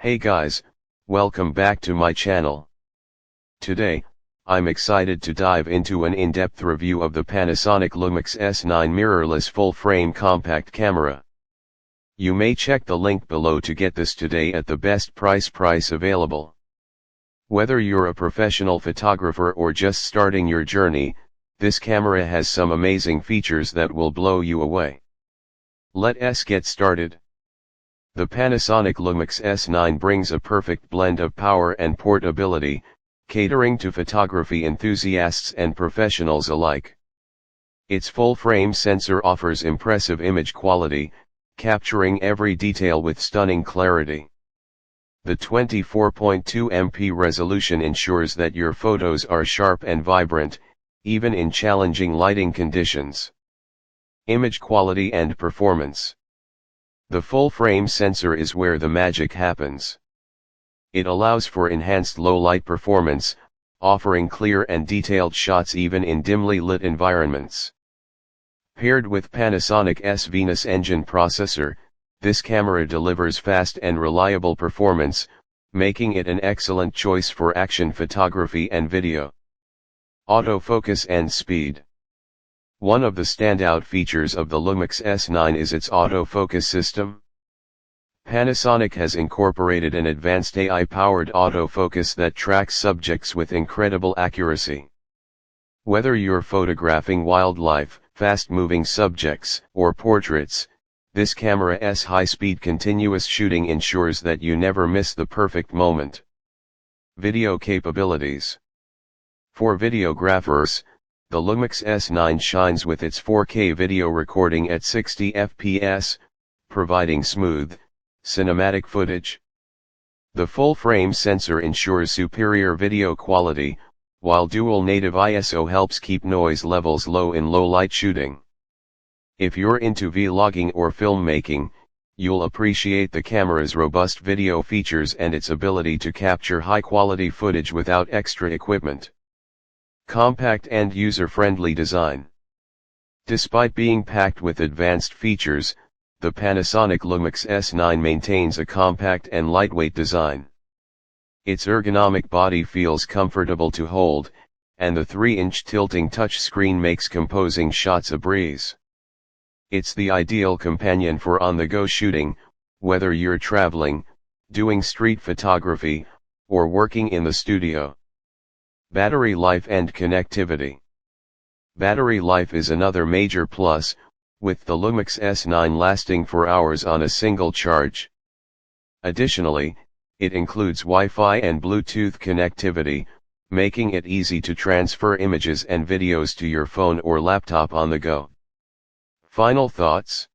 Hey guys, welcome back to my channel. Today, I'm excited to dive into an in-depth review of the Panasonic LUMIX S9 mirrorless full-frame compact camera. You may check the link below to get this today at the best price available. Whether you're a professional photographer or just starting your journey, this camera has some amazing features that will blow you away. Let's get started. The Panasonic LUMIX S9 brings a perfect blend of power and portability, catering to photography enthusiasts and professionals alike. Its full-frame sensor offers impressive image quality, capturing every detail with stunning clarity. The 24.2 MP resolution ensures that your photos are sharp and vibrant, even in challenging lighting conditions. Image quality and performance. The full-frame sensor is where the magic happens. It allows for enhanced low-light performance, offering clear and detailed shots even in dimly lit environments. Paired with Panasonic S9 engine processor, this camera delivers fast and reliable performance, making it an excellent choice for action photography and video. Autofocus and speed. One of the standout features of the LUMIX S9 is its autofocus system. Panasonic has incorporated an advanced AI-powered autofocus that tracks subjects with incredible accuracy. Whether you're photographing wildlife, fast-moving subjects, or portraits, this camera's high-speed continuous shooting ensures that you never miss the perfect moment. Video capabilities. For videographers, the LUMIX S9 shines with its 4K video recording at 60 fps, providing smooth, cinematic footage. The full-frame sensor ensures superior video quality, while dual native ISO helps keep noise levels low in low-light shooting. If you're into vlogging or filmmaking, you'll appreciate the camera's robust video features and its ability to capture high-quality footage without extra equipment. Compact and user-friendly design. Despite being packed with advanced features, the Panasonic LUMIX S9 maintains a compact and lightweight design. Its ergonomic body feels comfortable to hold, and the 3-inch tilting touchscreen makes composing shots a breeze. It's the ideal companion for on-the-go shooting, whether you're traveling, doing street photography, or working in the studio. Battery life and connectivity. Battery life is another major plus, with the LUMIX S9 lasting for hours on a single charge. Additionally, it includes Wi-Fi and Bluetooth connectivity, making it easy to transfer images and videos to your phone or laptop on the go. Final thoughts?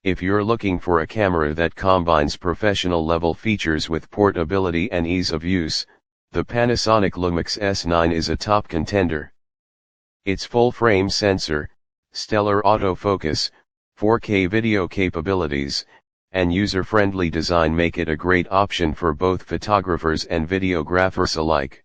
If you're looking for a camera that combines professional-level features with portability and ease of use, the Panasonic LUMIX S9 is a top contender. Its full-frame sensor, stellar autofocus, 4K video capabilities, and user-friendly design make it a great option for both photographers and videographers alike.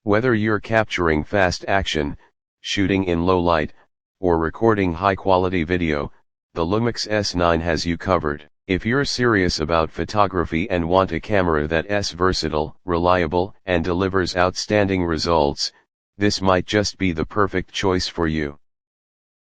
Whether you're capturing fast action, shooting in low light, or recording high-quality video, the LUMIX S9 has you covered. If you're serious about photography and want a camera that's versatile, reliable, and delivers outstanding results, this might just be the perfect choice for you.